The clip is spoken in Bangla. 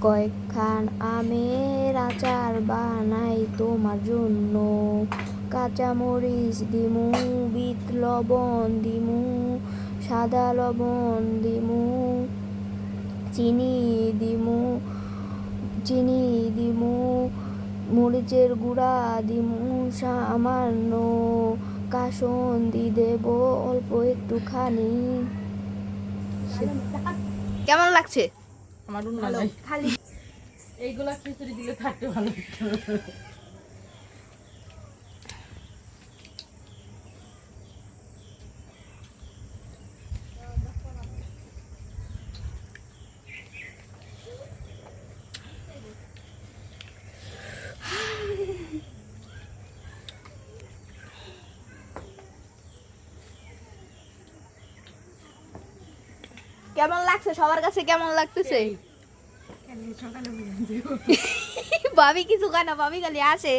কয়েকখান আমের আচার বানাই তোমার জন্য। কাঁচামরিচ দিমু, বিট লবণ দিমু, সাদা লবণ দিমু, চিনি দিমু, মরিচের গুঁড়া দিমু সামান্য, কাসুন্দি দেব অল্প একটুখানি। কেমন লাগছে? আমার ভালো খালি এইগুলা খিচুড়ি দিলে থাকতে ভালো লাগতো। কেমন লাগছে সবার কাছে? কেমন লাগতেছে? ভাবি কিছু খানা, ভাবি খালি আসে।